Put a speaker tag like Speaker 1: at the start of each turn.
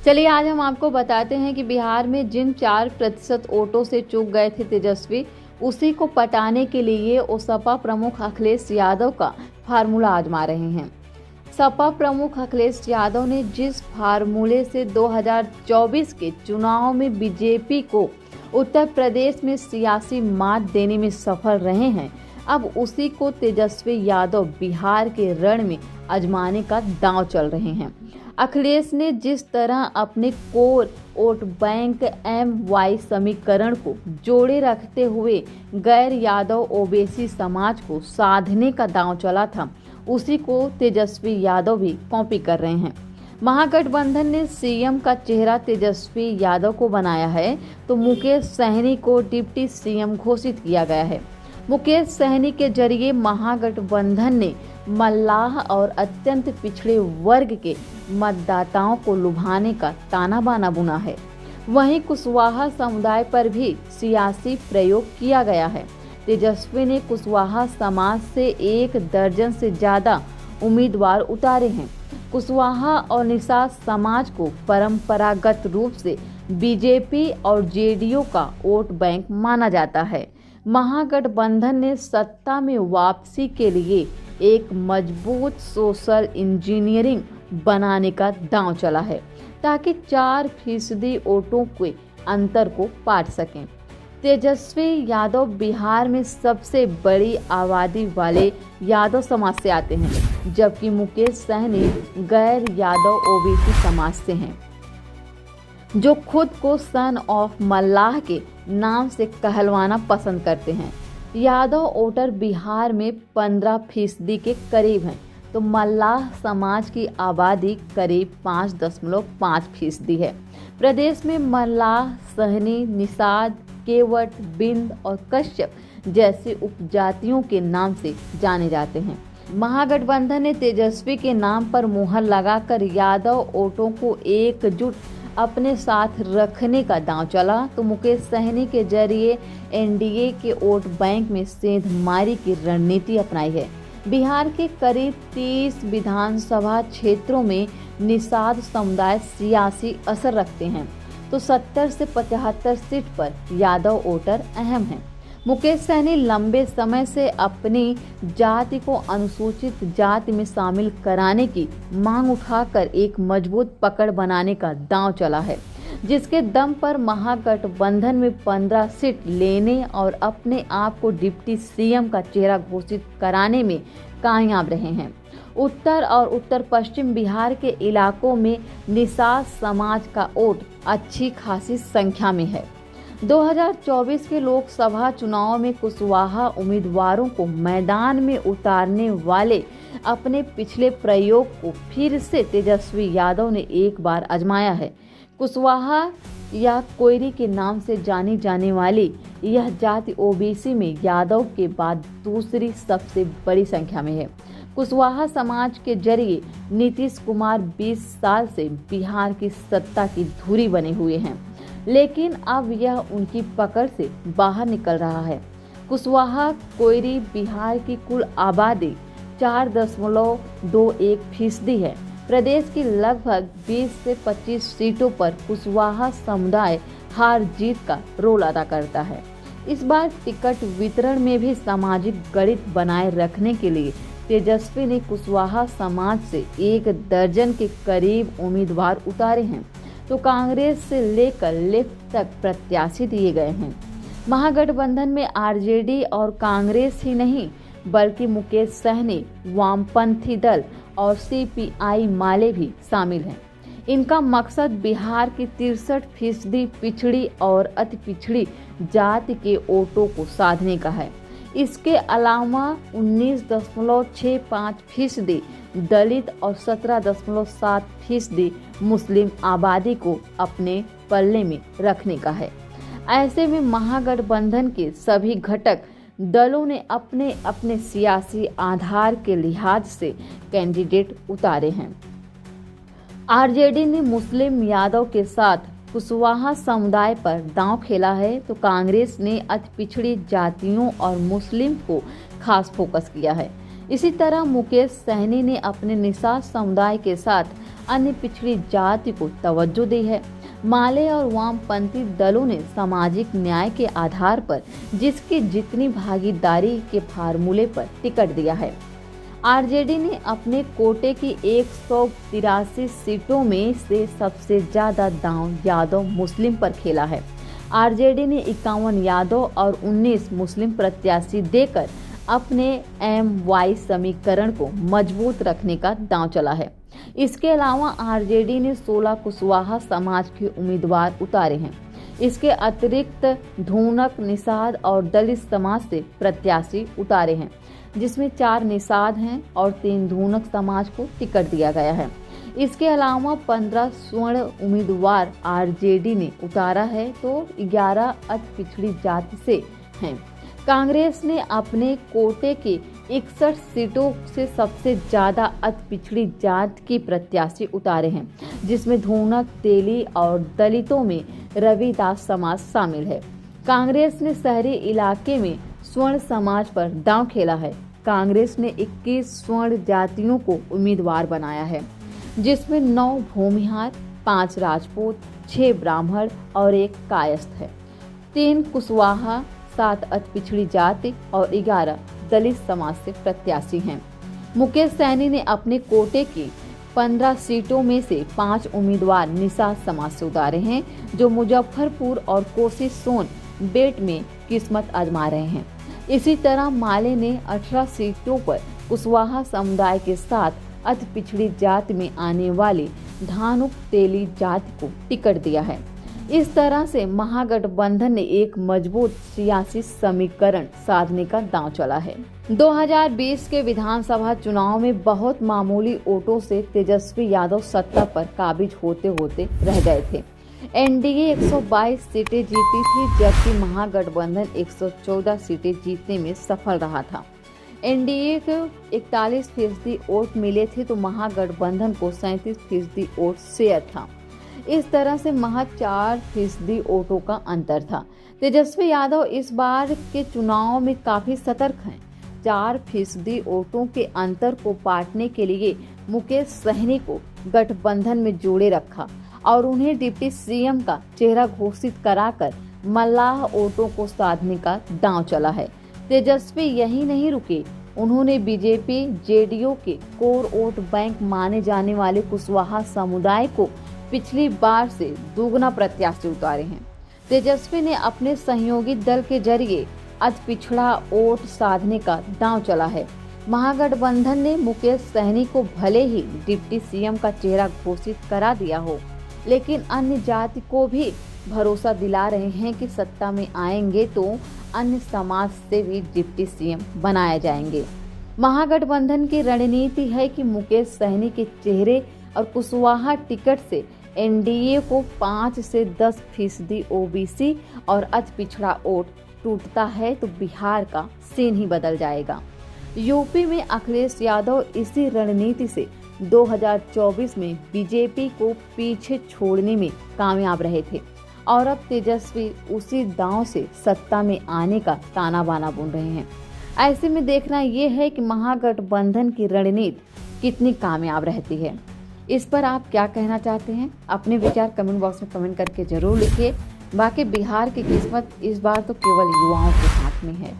Speaker 1: चलिए आज हम आपको बताते हैं कि बिहार में जिन 4% वोटों से चूक गए थे तेजस्वी, उसी को पटाने के लिए वो सपा प्रमुख अखिलेश यादव का फार्मूला आजमा रहे हैं। सपा प्रमुख अखिलेश यादव ने जिस फार्मूले से 2024 के चुनाव में बीजेपी को उत्तर प्रदेश में सियासी मात देने में सफल रहे हैं, अब उसी को तेजस्वी यादव बिहार के रण में आजमाने का दांव चल रहे हैं। अखिलेश ने जिस तरह अपने कोर वोट बैंक MY समीकरण को जोड़े रखते हुए गैर यादव ओबीसी समाज को साधने का दांव चला था, उसी को तेजस्वी यादव भी कॉपी कर रहे हैं। महागठबंधन ने सीएम का चेहरा तेजस्वी यादव को बनाया है, तो मुकेश सहनी को डिप्टी सीएम घोषित किया गया है। मुकेश सहनी के जरिए महागठबंधन ने मल्लाह और अत्यंत पिछड़े वर्ग के मतदाताओं को लुभाने का ताना बाना बुना है। वहीं कुशवाहा समुदाय पर भी सियासी प्रयोग किया गया है। तेजस्वी ने कुशवाहा समाज से 1 दर्जन से ज्यादा उम्मीदवार उतारे हैं। कुशवाहा और निषाद समाज को परंपरागत रूप से बीजेपी और जेडीयू का वोट बैंक माना जाता है। महागठबंधन ने सत्ता में वापसी के लिए एक मजबूत सोशल इंजीनियरिंग बनाने का दांव चला है, ताकि 4% वोटों के अंतर को पाट सकें। तेजस्वी यादव बिहार में सबसे बड़ी आबादी वाले यादव समाज से आते हैं, जबकि मुकेश सहनी गैर यादव ओबीसी समाज से हैं, जो खुद को सन ऑफ मल्लाह के नाम से कहलवाना पसंद करते हैं। यादव वोटर बिहार में 15% के करीब हैं, तो मल्लाह समाज की आबादी करीब 5.5% है। प्रदेश में मल्लाह, सहनी, निषाद, केवट, बिंद और कश्यप जैसे उपजातियों के नाम से जाने जाते हैं। महागठबंधन ने तेजस्वी के नाम पर मुहर लगाकर यादव वोटों को एकजुट अपने साथ रखने का दांव चला, तो मुकेश सहनी के जरिए एनडीए के वोट बैंक में सेंधमारी की रणनीति अपनाई है। बिहार के करीब 30 विधानसभा क्षेत्रों में निषाद समुदाय सियासी असर रखते हैं, तो 70 से 75 सीट पर यादव वोटर अहम हैं। मुकेश सहनी लंबे समय से अपनी जाति को अनुसूचित जाति में शामिल कराने की मांग उठाकर एक मजबूत पकड़ बनाने का दांव चला है, जिसके दम पर महागठबंधन में 15 सीट लेने और अपने आप को डिप्टी सीएम का चेहरा घोषित कराने में कामयाब रहे हैं। उत्तर और उत्तर पश्चिम बिहार के इलाकों में निषाद समाज का वोट अच्छी खासी संख्या में है। 2024 के लोकसभा चुनाव में कुशवाहा उम्मीदवारों को मैदान में उतारने वाले अपने पिछले प्रयोग को फिर से तेजस्वी यादव ने एक बार आजमाया है। कुशवाहा या कोयरी के नाम से जानी जाने वाली यह जाति ओबीसी में यादव के बाद दूसरी सबसे बड़ी संख्या में है। कुशवाहा समाज के जरिए नीतीश कुमार 20 साल से बिहार की सत्ता की धुरी बने हुए हैं, लेकिन अब यह उनकी पकड़ से बाहर निकल रहा है। कुशवाहा कोयरी बिहार की कुल आबादी 4.21% है। प्रदेश की लगभग 20 से 25 सीटों पर कुशवाहा समुदाय हार जीत का रोल अदा करता है। इस बार टिकट वितरण में भी सामाजिक गणित बनाए रखने के लिए तेजस्वी ने कुशवाहा समाज से 1 दर्जन के करीब उम्मीदवार उतारे हैं, तो कांग्रेस से लेकर लेफ्ट तक प्रत्याशी दिए गए हैं। महागठबंधन में आरजेडी और कांग्रेस ही नहीं, बल्कि मुकेश सहनी, वामपंथी दल और सीपीआई माले भी शामिल हैं। इनका मकसद बिहार की 63% पिछड़ी और अति पिछड़ी जाति के वोटों को साधने का है। इसके अलावा 19.65% दलित और 17.7% मुस्लिम आबादी को अपने पल्ले में रखने का है। ऐसे में महागठबंधन के सभी घटक दलों ने अपने अपने सियासी आधार के लिहाज से कैंडिडेट उतारे हैं। आरजेडी ने मुस्लिम यादव के साथ कुशवाहा समुदाय पर दांव खेला है, तो कांग्रेस ने अति पिछड़ी जातियों और मुस्लिम को खास फोकस किया है। इसी तरह मुकेश सहनी ने अपने निषाद समुदाय के साथ अन्य पिछड़ी जाति को तवज्जो दी है। माले और वामपंथी दलों ने सामाजिक न्याय के आधार पर जिसकी जितनी भागीदारी के फार्मूले पर टिकट दिया है। आरजेडी ने अपने कोटे की 183 सीटों में से सबसे ज्यादा दांव यादव मुस्लिम पर खेला है। आरजेडी ने 51 यादव और 19 मुस्लिम प्रत्याशी देकर अपने MY समीकरण को मजबूत रखने का दांव चला है। इसके अलावा आरजेडी ने 16 कुशवाहा समाज के उम्मीदवार उतारे हैं। इसके अतिरिक्त धूनक, निषाद और दलित समाज से प्रत्याशी उतारे हैं, जिसमें 4 निषाद हैं और 3 धूनक समाज को टिकट दिया गया है। इसके अलावा 15 स्वर्ण उम्मीदवार आरजेडी ने उतारा है तो 11 अति पिछड़ी जाति से हैं। कांग्रेस ने अपने कोटे के 61 सीटों से सबसे ज्यादा अति पिछड़ी जाति के प्रत्याशी उतारे हैं, जिसमें धूनक, तेली और दलितों में रविदास समाज शामिल है। कांग्रेस ने शहरी इलाके में स्वर्ण समाज पर दांव खेला है। कांग्रेस ने 21 स्वर्ण जातियों को उम्मीदवार बनाया है, जिसमें 9 भूमिहार, 5 राजपूत, 6 ब्राह्मण और 1 कायस्थ है। 3 कुशवाहा, 7 अति पिछड़ी जाति और 11 दलित समाज से प्रत्याशी हैं। मुकेश सैनी ने अपने कोटे की 15 सीटों में से 5 उम्मीदवार निषाद समाज से उतारे हैं, जो मुजफ्फरपुर और कोसी सोन बेट में किस्मत आजमा रहे हैं। इसी तरह माले ने 18 सीटों पर कुशवाहा समुदाय के साथ अति पिछड़ी जाति में आने वाली धानुक तेली जाति को टिकट दिया है। इस तरह से महागठबंधन ने एक मजबूत सियासी समीकरण साधने का दांव चला है। 2020 के विधानसभा चुनाव में बहुत मामूली वोटों से तेजस्वी यादव सत्ता पर काबिज होते होते रह गए थे। एनडीए 122 सीटें जीती थी, जबकि महागठबंधन 114 सीटें जीतने में सफल रहा था। एनडीए को 41% वोट मिले थे तो महागठबंधन को 37% वोट शेयर था। इस तरह से महज 4% वोटों का अंतर था। तेजस्वी यादव इस बार के चुनाव में काफी सतर्क हैं। 4% वोटों के अंतर को पाटने के लिए मुकेश सहनी को गठबंधन में जोड़े रखा और उन्हें डिप्टी सीएम का चेहरा घोषित कराकर मल्लाह वोटों को साधने का दांव चला है। तेजस्वी यही नहीं रुके, उन्होंने बीजेपी जेडीयू के कोर वोट बैंक माने जाने वाले कुशवाहा समुदाय को पिछली बार से दोगुना प्रत्याशी उतारे हैं। तेजस्वी ने अपने सहयोगी दल के जरिए अति पिछड़ा वोट साधने का दांव चला है। महागठबंधन ने मुकेश सहनी को भले ही डिप्टी सीएम का चेहरा घोषित करा दिया हो, लेकिन अन्य जाति को भी भरोसा दिला रहे हैं कि सत्ता में आएंगे तो अन्य समाज से भी डिप्टी सीएम बनाए जाएंगे। महागठबंधन की रणनीति है कि मुकेश सहनी के चेहरे और कुशवाहा टिकट से एनडीए को 5 से 10% ओबीसी और अति पिछड़ा वोट टूटता है तो बिहार का सीन ही बदल जाएगा। यूपी में अखिलेश यादव इसी रणनीति से 2024 में बीजेपी को पीछे छोड़ने में कामयाब रहे थे और अब तेजस्वी उसी दांव से सत्ता में आने का ताना बाना बुन रहे हैं। ऐसे में देखना यह है कि महागठबंधन की रणनीति कितनी कामयाब रहती है। इस पर आप क्या कहना चाहते हैं? अपने विचार कमेंट बॉक्स में कमेंट करके जरूर लिखिए। बाकी बिहार की किस्मत इस बार तो केवल युवाओं के हाथ में है।